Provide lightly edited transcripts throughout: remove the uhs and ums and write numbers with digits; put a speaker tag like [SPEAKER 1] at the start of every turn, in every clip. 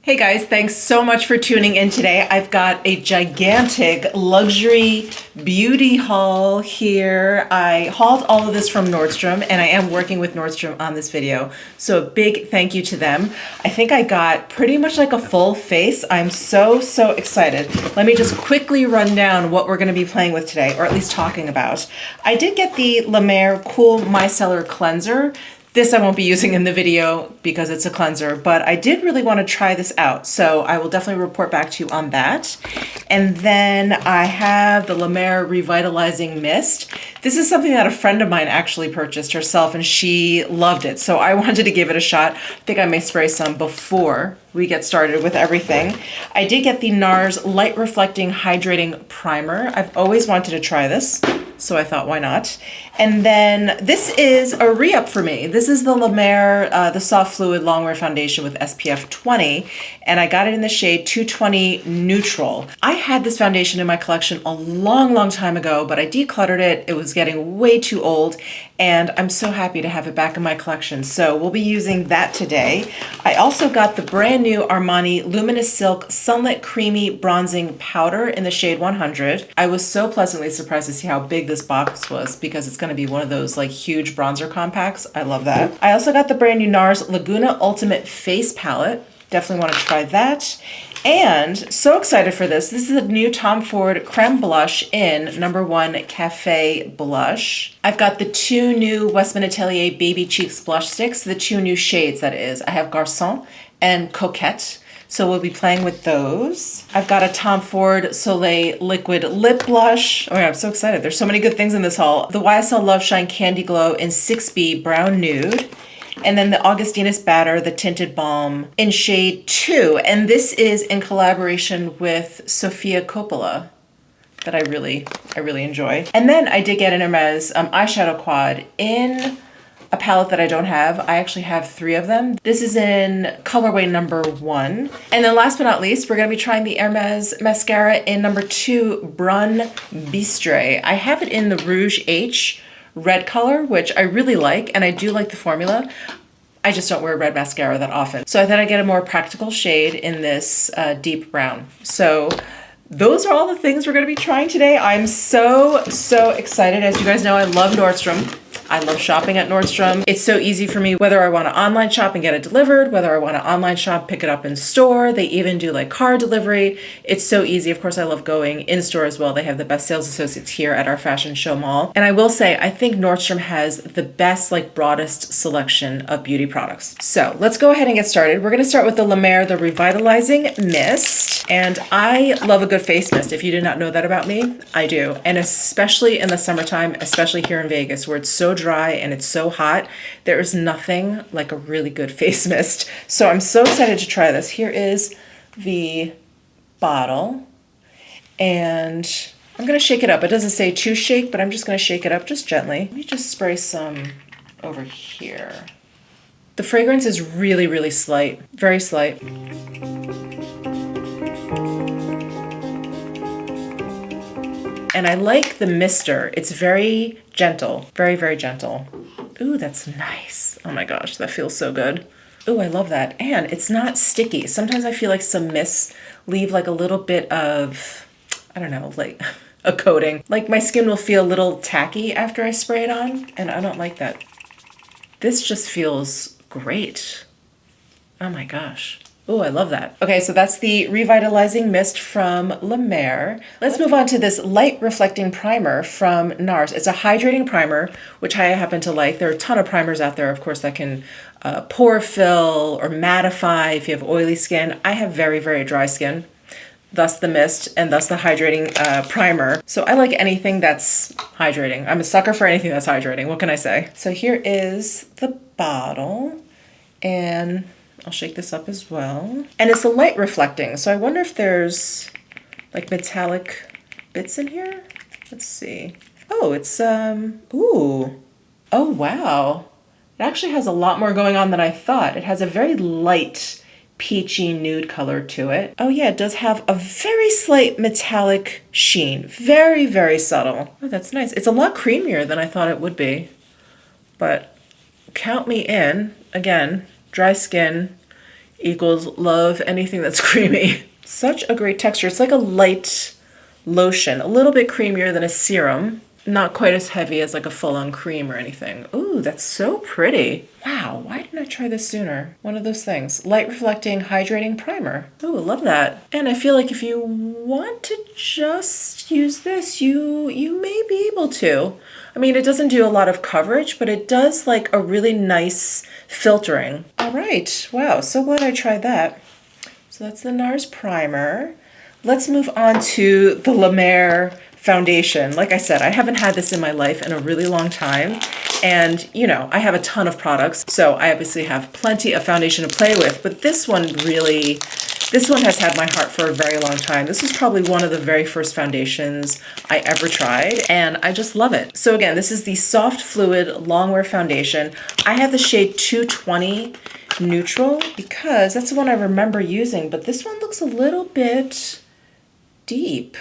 [SPEAKER 1] Hey guys, thanks so much for tuning in today. I've got a gigantic luxury beauty haul here. I hauled all of this from Nordstrom and I am working with Nordstrom on this video. So a big thank you to them. I think I got pretty much like a full face. I'm so excited. Let me just quickly run down what we're gonna be playing with today, or at least talking about. I did get the La Mer Cool Micellar Cleanser. This I won't be using in the video because it's a cleanser, but I did really want to try this out. So I will definitely report back to you on that. And then I have the La Mer Revitalizing Mist. This is something that a friend of mine actually purchased herself and she loved it. So I wanted to give it a shot. I think I may spray some before we get started with everything. I did get the NARS Light Reflecting Hydrating Primer. I've always wanted to try this, so I thought, why not? And then this is a re-up for me. This is the La Mer, the Soft Fluid Longwear Foundation with SPF 20, and I got it in the shade 220 Neutral. I had this foundation in my collection a long time ago, but I decluttered it. It was getting way too old, and I'm so happy to have it back in my collection. So we'll be using that today. I also got the brand new Armani Luminous Silk Sunlit Creamy Bronzing Powder in the shade 100. I was so pleasantly surprised to see how big this box was because it's going to be one of those like huge bronzer compacts. I love that. I also got the brand new NARS Laguna Ultimate Face Palette. Definitely want to try that. And so excited for this. This is a new Tom Ford Creme Blush in number 1 Cafe Blush. I've got the 2 new Westman Atelier Baby Cheeks Blush Sticks, the 2 new shades that is. I have Garçon and Coquette. So we'll be playing with those. I've got a Tom Ford Soleil Liquid Lip Blush. Oh yeah, I'm so excited. There's so many good things in this haul. The YSL Love Shine Candy Glow in 6B Brown Nude. And then the Augustinus Batter, the Tinted Balm in shade 2. And this is in collaboration with Sofia Coppola that I really enjoy. And then I did get an Hermes eyeshadow quad in a palette that I don't have. I actually have 3 of them. This is in colorway number 1. And then last but not least, we're gonna be trying the Hermes mascara in number 2 Brun Bistre. I have it in the Rouge H red color, which I really like, and I do like the formula. I just don't wear red mascara that often. So I thought I'd get a more practical shade in this deep brown. So those are all the things we're gonna be trying today. I'm so excited. As you guys know, I love Nordstrom. I love shopping at Nordstrom. It's so easy for me, whether I want to online shop and get it delivered, whether I want to online shop, pick it up in store. They even do like car delivery. It's so easy. Of course, I love going in store as well. They have the best sales associates here at our fashion show mall. And I will say, I think Nordstrom has the best, like broadest selection of beauty products. So let's go ahead and get started. We're going to start with the La Mer, the Revitalizing Mist. And I love a good face mist. If you did not know that about me, I do. And especially in the summertime, especially here in Vegas, where it's so dry and it's so hot, there is nothing like a really good face mist. So I'm so excited to try this. Here is the bottle, and I'm gonna shake it up. It doesn't say to shake, but I'm just gonna shake it up just gently. Let me just spray some over here. The fragrance is really slight, very slight. And I like the mister. It's very gentle, very gentle. Ooh, that's nice. Oh my gosh, that feels so good. Ooh, I love that. And it's not sticky. Sometimes I feel like some mists leave like a little bit of, I don't know, like a coating. Like my skin will feel a little tacky after I spray it on, and I don't like that. This just feels great. Oh my gosh. Oh, I love that. Okay, so that's the Revitalizing Mist from La Mer. Let's move on to this Light Reflecting Primer from NARS. It's a hydrating primer, which I happen to like. There are a ton of primers out there, of course, that can pore fill or mattify if you have oily skin. I have very dry skin, thus the mist, and thus the hydrating primer. So I like anything that's hydrating. I'm a sucker for anything that's hydrating. What can I say? So here is the bottle, and I'll shake this up as well. And it's a light reflecting, so I wonder if there's like metallic bits in here. Let's see. Oh, it's, ooh. Oh, wow. It actually has a lot more going on than I thought. It has a very light peachy nude color to it. Oh yeah, it does have a very slight metallic sheen. Very subtle. Oh, that's nice. It's a lot creamier than I thought it would be. But count me in. Again, dry skin, equals love anything that's creamy. Such a great texture. It's like a light lotion, a little bit creamier than a serum. Not quite as heavy as like a full-on cream or anything. Ooh, that's so pretty. Wow, why didn't I try this sooner? One of those things. Light reflecting hydrating primer. Ooh, love that. And I feel like if you want to just use this, you may be able to. I mean, it doesn't do a lot of coverage, but it does like a really nice filtering. All right, wow, so glad I tried that. So that's the NARS primer. Let's move on to the La Mer foundation. Like I said, I haven't had this in my life in a really long time. And, you know, I have a ton of products, so I obviously have plenty of foundation to play with, but this one has had my heart for a very long time. This was probably one of the very first foundations I ever tried, and I just love it. So again, this is the Soft Fluid Longwear Foundation. I have the shade 220 Neutral because that's the one I remember using, but this one looks a little bit deeper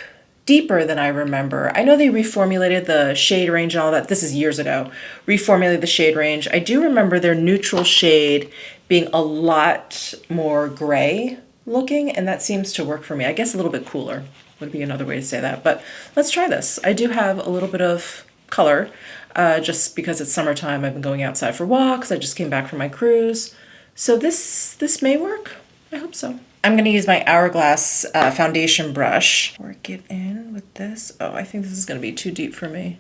[SPEAKER 1] than I remember. I know they reformulated the shade range and all that. This is years ago. Reformulated the shade range. I do remember their neutral shade being a lot more gray looking, and that seems to work for me. I guess a little bit cooler would be another way to say that, but let's try this. I do have a little bit of color just because it's summertime. I've been going outside for walks. I just came back from my cruise. So this may work. I hope so. I'm going to use my Hourglass foundation brush. Work it in with this. Oh, I think this is going to be too deep for me.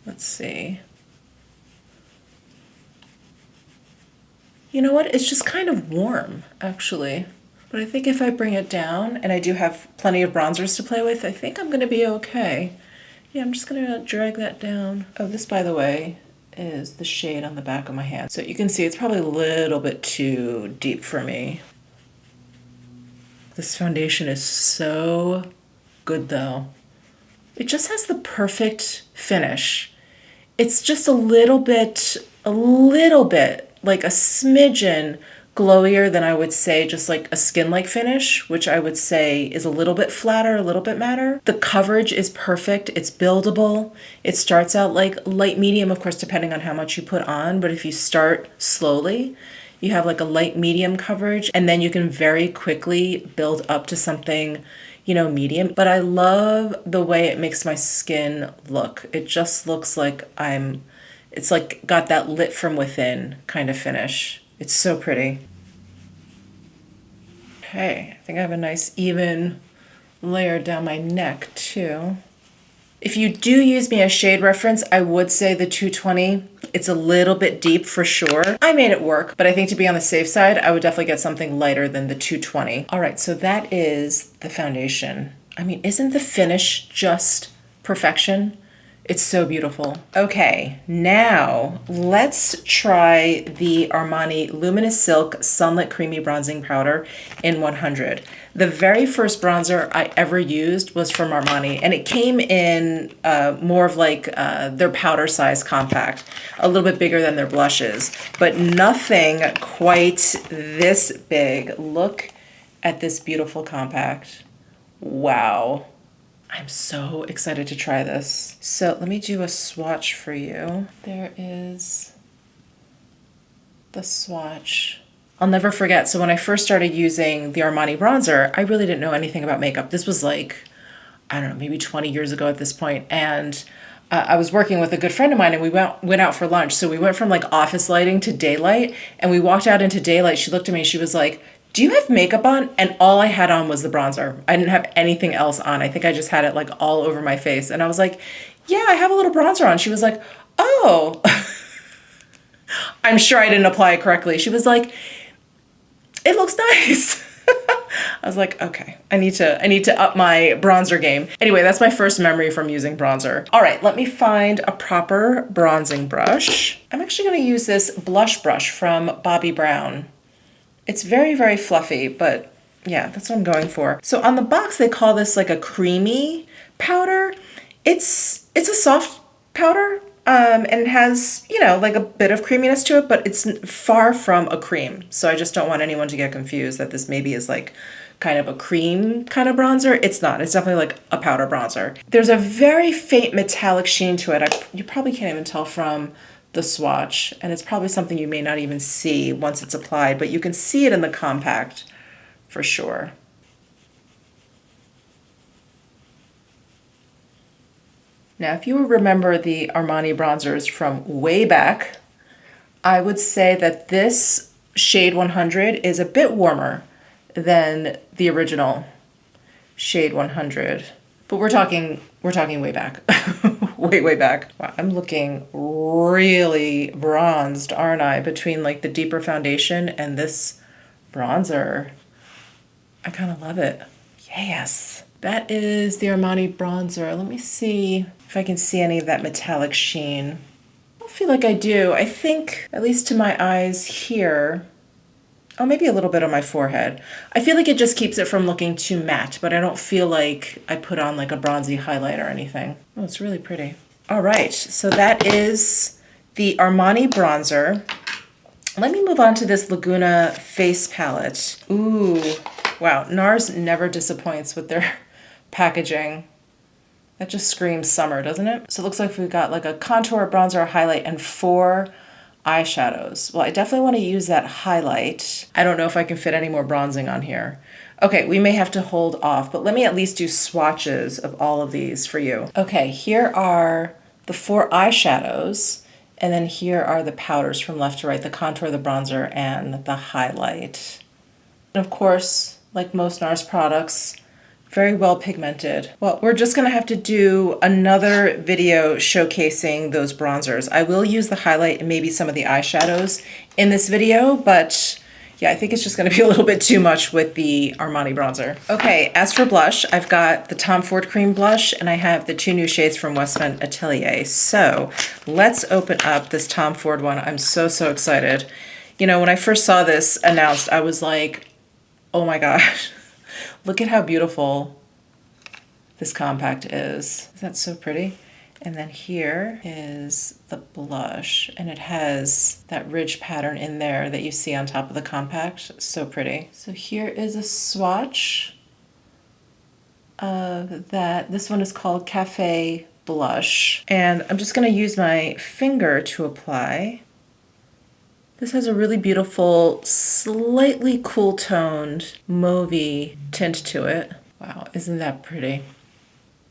[SPEAKER 1] Let's see. You know what? It's just kind of warm, actually. But I think if I bring it down, and I do have plenty of bronzers to play with, I think I'm going to be okay. Yeah, I'm just going to drag that down. Oh, this, by the way, is the shade on the back of my hand. So you can see it's probably a little bit too deep for me. This foundation is so good though. It just has the perfect finish. It's just a little bit, like a smidgen glowier than I would say just like a skin-like finish, which I would say is a little bit flatter, a little bit matter. The coverage is perfect. It's buildable. It starts out like light medium, of course, depending on how much you put on. But if you start slowly, you have like a light medium coverage, and then you can very quickly build up to something, you know, medium. But I love the way it makes my skin look. It just looks like it's like got that lit from within kind of finish. It's so pretty. Okay, I think I have a nice even layer down my neck too. If you do use me as shade reference, I would say the 220. It's a little bit deep for sure. I made it work, but I think to be on the safe side, I would definitely get something lighter than the 220. All right, so that is the foundation. I mean, isn't the finish just perfection? It's so beautiful. Okay, now let's try the Armani Luminous Silk Sunlit Creamy Bronzing Powder in 100. The very first bronzer I ever used was from Armani, and it came in more of like their powder size compact, a little bit bigger than their blushes, but nothing quite this big. Look at this beautiful compact. Wow. I'm so excited to try this. So let me do a swatch for you. There is the swatch. I'll never forget. So when I first started using the Armani bronzer, I really didn't know anything about makeup. This was like, I don't know, maybe 20 years ago at this point. And I was working with a good friend of mine, and we went out for lunch. So we went from like office lighting to daylight, and we walked out into daylight. She looked at me and she was like, "Do you have makeup on?" And all I had on was the bronzer. I didn't have anything else on. I think I just had it like all over my face. And I was like, "Yeah, I have a little bronzer on." She was like, "Oh." I'm sure I didn't apply it correctly. She was like, "It looks nice." I was like, okay, I need to up my bronzer game. Anyway, that's my first memory from using bronzer. All right, let me find a proper bronzing brush. I'm actually gonna use this blush brush from Bobbi Brown. It's very, very fluffy, but yeah, that's what I'm going for. So on the box, they call this like a creamy powder. It's a soft powder, and it has, you know, like a bit of creaminess to it, but it's far from a cream. So I just don't want anyone to get confused that this maybe is like kind of a cream kind of bronzer. It's not. It's definitely like a powder bronzer. There's a very faint metallic sheen to it. You probably can't even tell from the swatch, and it's probably something you may not even see once it's applied, but you can see it in the compact for sure. Now, if you remember the Armani bronzers from way back, I would say that this shade 100 is a bit warmer than the original shade 100. But we're talking way back. way back. Wow, I'm looking really bronzed, aren't I? Between like the deeper foundation and this bronzer. I kind of love it. Yes. That is the Armani bronzer. Let me see if I can see any of that metallic sheen. I don't feel like I do. I think, at least to my eyes here, oh, maybe a little bit on my forehead. I feel like it just keeps it from looking too matte, but I don't feel like I put on like a bronzy highlight or anything. Oh, it's really pretty. All right, so that is the Armani bronzer. Let me move on to this Laguna face palette. Ooh, wow, NARS never disappoints with their packaging. That just screams summer, doesn't it? So it looks like we've got like a contour, bronzer, a highlight, and 4 eyeshadows. Well, I definitely want to use that highlight. I don't know if I can fit any more bronzing on here. Okay, we may have to hold off, but let me at least do swatches of all of these for you. Okay, here are the 4 eyeshadows, and then here are the powders from left to right, the contour, the bronzer, and the highlight. And of course, like most NARS products, very well pigmented. Well, we're just gonna have to do another video showcasing those bronzers. I will use the highlight and maybe some of the eyeshadows in this video, but yeah, I think it's just gonna be a little bit too much with the Armani bronzer. Okay, as for blush, I've got the Tom Ford Cream Blush, and I have the 2 new shades from Westman Atelier. So let's open up this Tom Ford one. I'm so excited. You know, when I first saw this announced, I was like, oh my gosh. Look at how beautiful this compact is. Isn't that so pretty? And then here is the blush, and it has that ridge pattern in there that you see on top of the compact. So pretty. So here is a swatch of that. This one is called Cafe Blush, and I'm just gonna use my finger to apply. This has a really beautiful, slightly cool-toned, mauvey tint to it. Wow, isn't that pretty?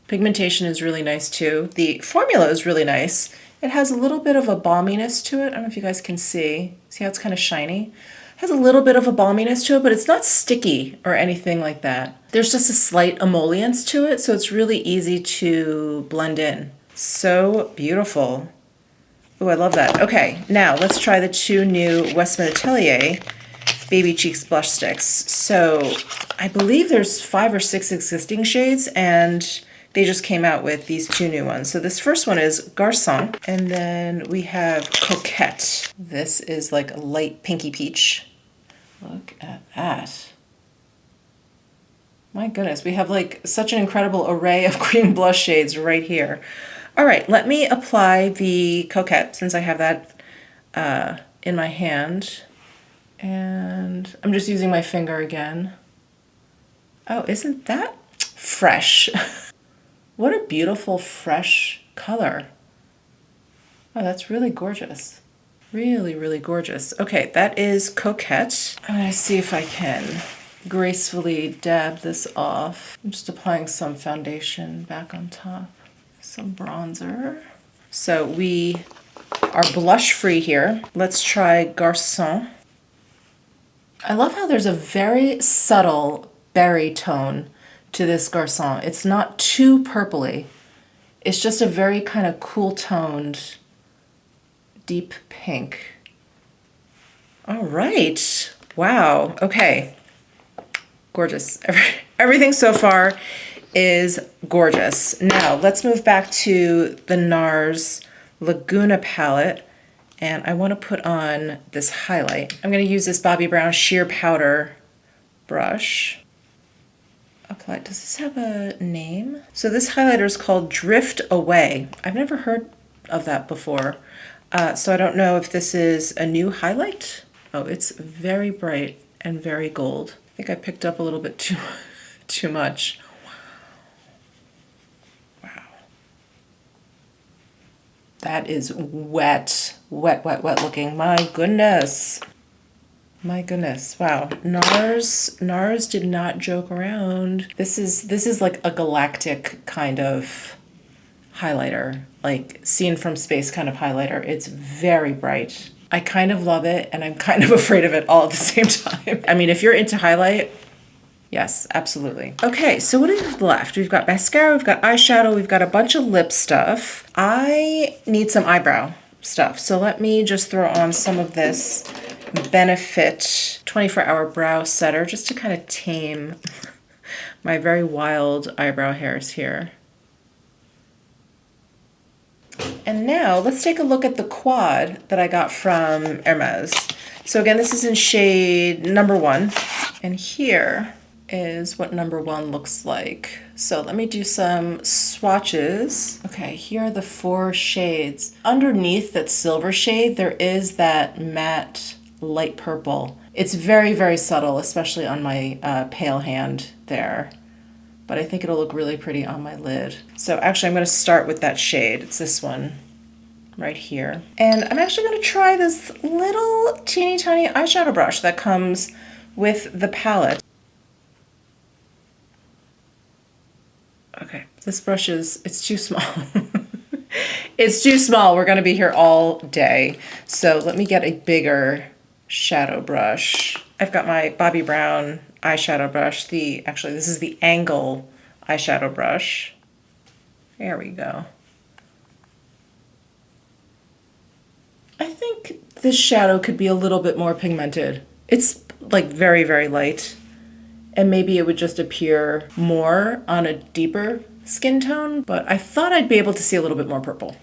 [SPEAKER 1] Pigmentation is really nice too. The formula is really nice. It has a little bit of a balminess to it. I don't know if you guys can see. See how it's kind of shiny? It has a little bit of a balminess to it, but it's not sticky or anything like that. There's just a slight emollients to it, so it's really easy to blend in. So beautiful. Oh, I love that. Okay, now let's try the 2 new Westman Atelier Baby Cheeks blush sticks. So I believe there's 5 or 6 existing shades, and they just came out with these 2 new ones. So this first one is Garçon, and then we have Coquette. This is like a light pinky peach. Look at that. My goodness, we have like such an incredible array of cream blush shades right here. All right, let me apply the Coquette since I have that in my hand. And I'm just using my finger again. Oh, isn't that fresh? What a beautiful, fresh color. Oh, that's really gorgeous. Really gorgeous. Okay, that is Coquette. I'm gonna see if I can gracefully dab this off. I'm just applying some foundation back on top. Some bronzer. So we are blush free here. Let's try Garçon. I love how there's a very subtle berry tone to this Garçon. It's not too purpley. It's just a very kind of cool toned, deep pink. All right. Wow. Okay. Gorgeous. Everything so far is gorgeous. Now let's move back to the NARS Laguna palette, and I want to put on this highlight. I'm going to use this Bobbi Brown sheer powder brush. Apply. Does this have a name? So this highlighter is called Drift Away. I've never heard of that before, so I don't know if this is a new highlight. Oh, it's very bright and very gold. I think I picked up a little bit too much. Wow. That is wet, wet, wet, wet looking. My goodness. My goodness. Wow. NARS did not joke around. This is like a galactic kind of highlighter, like seen from space kind of highlighter. It's very bright. I kind of love it and I'm kind of afraid of it all at the same time. I mean, if you're into highlight, yes, absolutely. Okay, so what do we have left? We've got mascara, we've got eyeshadow, we've got a bunch of lip stuff. I need some eyebrow stuff. So let me just throw on some of this Benefit 24-hour brow setter just to kind of tame my very wild eyebrow hairs here. And now let's take a look at the quad that I got from Hermes. So again, this is in shade number 1. And here is what number 1 looks like. So let me do some swatches. Okay, here are the 4 shades. Underneath that silver shade, there is that matte light purple. It's very, very subtle, especially on my pale hand there. But I think it'll look really pretty on my lid. So actually I'm gonna start with that shade. It's this one right here. And I'm actually gonna try this little teeny tiny eyeshadow brush that comes with the palette. Okay, this brush it's too small. It's too small, we're gonna be here all day. So let me get a bigger shadow brush. I've got my Bobbi Brown eyeshadow brush. Actually, this is the angle eyeshadow brush. There we go. I think this shadow could be a little bit more pigmented. It's like very, very light. And maybe it would just appear more on a deeper skin tone, but I thought I'd be able to see a little bit more purple.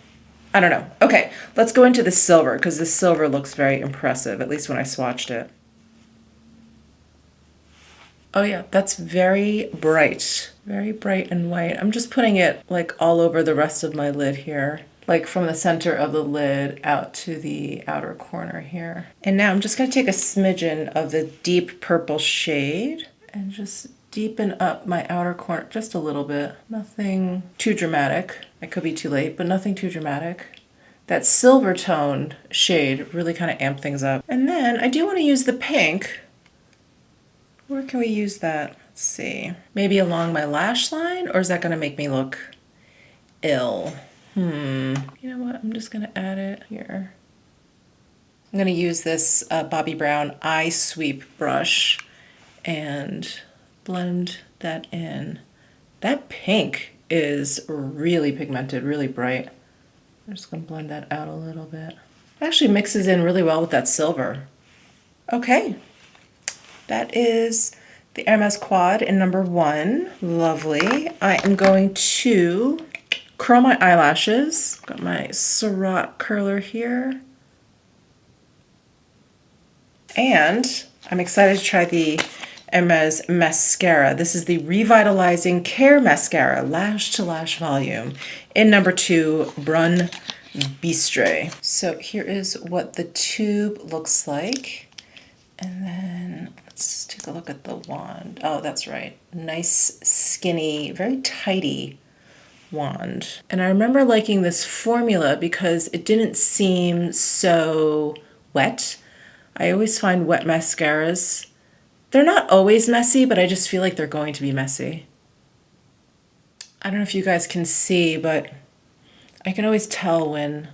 [SPEAKER 1] I don't know. Okay, let's go into the silver because the silver looks very impressive, at least when I swatched it. Oh yeah, that's very bright and white. I'm just putting it like all over the rest of my lid here, like from the center of the lid out to the outer corner here. And now I'm just gonna take a smidgen of the deep purple shade and just deepen up my outer corner just a little bit. Nothing too dramatic. I could be too late, but nothing too dramatic. That silver toned shade really kind of amped things up. And then I do want to use the pink. Where can we use that? Let's see. Maybe along my lash line, or is that gonna make me look ill? You know what, I'm just gonna add it here. I'm gonna use this Bobbi Brown eye sweep brush and blend that in. That pink is really pigmented, really bright. I'm just gonna blend that out a little bit. It actually mixes in really well with that silver. Okay. That is the Hermes Quad in number 1. Lovely. I am going to curl my eyelashes. Got my Ciroc curler here. And I'm excited to try the Hermes mascara. This is the Revitalizing Care Mascara Lash to Lash Volume in number 2, Brun Bistre. So here is what the tube looks like. And then let's take a look at the wand. Oh, that's right. Nice, skinny, very tidy wand. And I remember liking this formula because it didn't seem so wet. I always find wet mascaras, they're not always messy, but I just feel like they're going to be messy. I don't know if you guys can see, but I can always tell when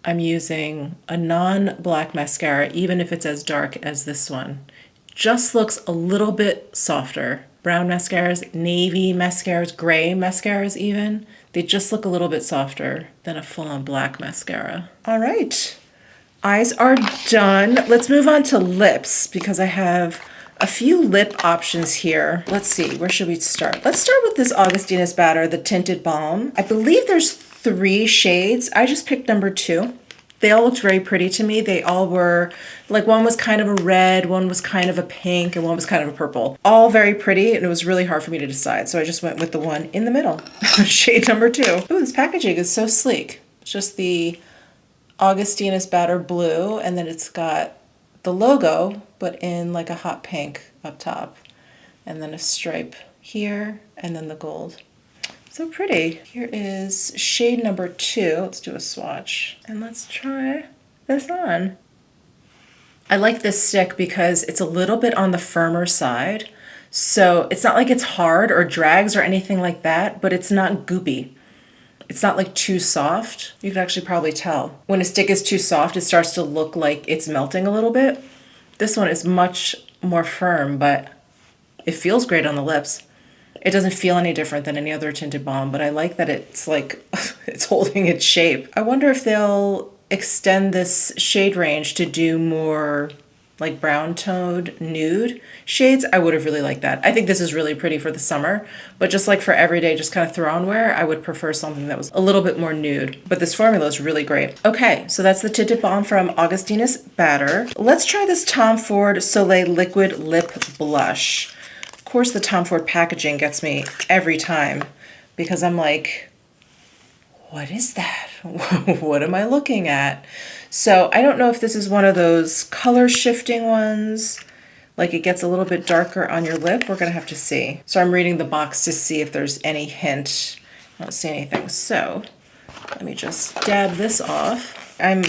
[SPEAKER 1] I'm using a non-black mascara, even if it's as dark as this one. Just looks a little bit softer. Brown mascaras, navy mascaras, gray mascaras even, they just look a little bit softer than a full-on black mascara. All right, eyes are done. Let's move on to lips because I have a few lip options here. Let's see, where should we start? Let's start with this Augustinus Bader, the Tinted Balm. I believe there's 3 shades. I just picked number 2. They all looked very pretty to me. They all were, like one was kind of a red, one was kind of a pink, and one was kind of a purple. All very pretty, and it was really hard for me to decide, so I just went with the one in the middle, shade number 2. Ooh, this packaging is so sleek. It's just the Augustinus Bader blue, and then it's got the logo, but in like a hot pink up top, and then a stripe here, and then the gold. So pretty. Here is shade number 2. Let's do a swatch. And let's try this on. I like this stick because it's a little bit on the firmer side. So it's not like it's hard or drags or anything like that, but it's not goopy. It's not like too soft. You can actually probably tell. When a stick is too soft, it starts to look like it's melting a little bit. This one is much more firm, but it feels great on the lips. It doesn't feel any different than any other tinted balm, but I like that it's like, it's holding its shape. I wonder if they'll extend this shade range to do more like brown toned nude shades. I would have really liked that. I think this is really pretty for the summer, but just like for everyday, just kind of throw on wear, I would prefer something that was a little bit more nude, but this formula is really great. Okay, so that's the tinted balm from Augustinus Bader. Let's try this Tom Ford Soleil Liquid Lip Blush. Of course, the Tom Ford packaging gets me every time because I'm like, what is that? What am I looking at? So I don't know if this is one of those color shifting ones, like it gets a little bit darker on your lip. We're gonna have to see. So I'm reading the box to see if there's any hint. I don't see anything. So let me just dab this off. I'm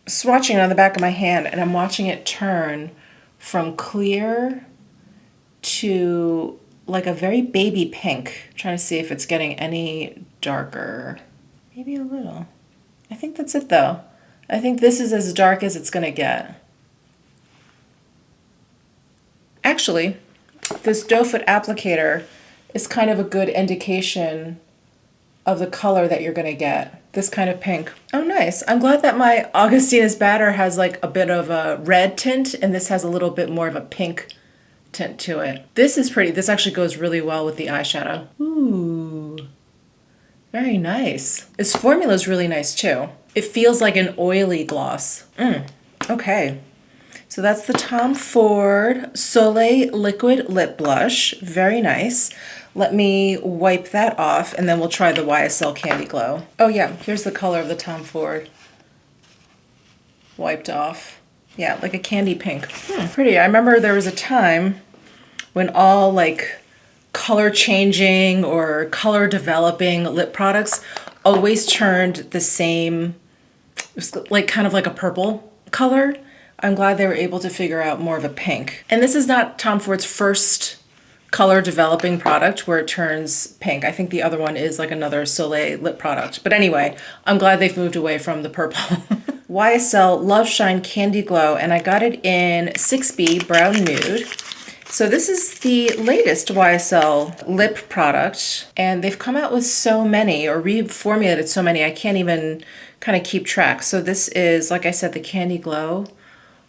[SPEAKER 1] swatching it on the back of my hand and I'm watching it turn from clear to like a very baby pink. I'm trying to see if it's getting any darker. Maybe a little. I think that's it though. I think this is as dark as it's gonna get. Actually, this doe foot applicator is kind of a good indication of the color that you're gonna get. This kind of pink. Oh, nice. I'm glad that my Augustinus Bader has like a bit of a red tint and this has a little bit more of a pink tint to it. This is pretty. This actually goes really well with the eyeshadow. Ooh, very nice. This formula is really nice too. It feels like an oily gloss. Okay. So that's the Tom Ford Soleil Liquid Lip Blush. Very nice. Let me wipe that off and then we'll try the YSL Candy Glow. Oh yeah, here's the color of the Tom Ford. Wiped off. Yeah, like a candy pink. Pretty. I remember there was a time when all like color changing or color developing lip products always turned the same, it was like kind of like a purple color. I'm glad they were able to figure out more of a pink. And this is not Tom Ford's first color developing product where it turns pink. I think the other one is like another Soleil lip product. But anyway, I'm glad they've moved away from the purple. YSL Love Shine Candy Glow, and I got it in 6B Brown Nude. So this is the latest YSL lip product, and they've come out with so many or reformulated so many, I can't even kind of keep track. So this is, like I said, the Candy Glow.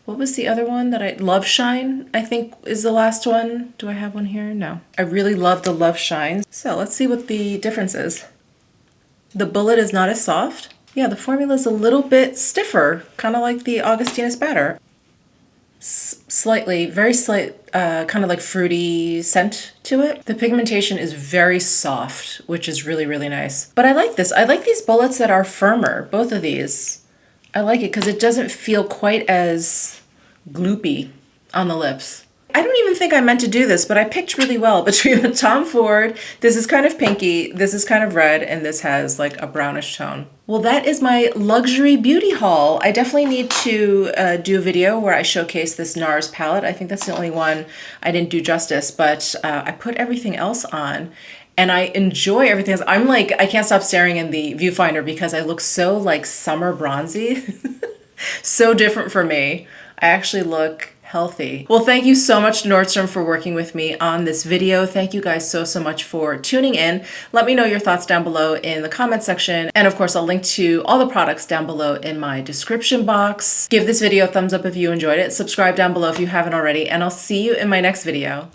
[SPEAKER 1] What was the other one that Love Shine, I think is the last one. Do I have one here? No. I really love the Love Shine. So let's see what the difference is. The bullet is not as soft. Yeah, the formula is a little bit stiffer, kind of like the Augustinus Bader. Slightly, very slight, kind of like fruity scent to it. The pigmentation is very soft, which is really, really nice. But I like this. I like these bullets that are firmer, both of these. I like it because it doesn't feel quite as gloopy on the lips. I don't even think I meant to do this, but I picked really well between the Tom Ford. This is kind of pinky, this is kind of red, and this has like a brownish tone. Well, that is my luxury beauty haul. I definitely need to do a video where I showcase this NARS palette. I think that's the only one I didn't do justice, but I put everything else on and I enjoy everything else. I'm like, I can't stop staring in the viewfinder because I look so like summer bronzy. So different for me. I actually look healthy. Well, thank you so much, Nordstrom, for working with me on this video. Thank you guys so much for tuning in. Let me know your thoughts down below in the comment section. And of course, I'll link to all the products down below in my description box. Give this video a thumbs up if you enjoyed it. Subscribe down below if you haven't already, and I'll see you in my next video.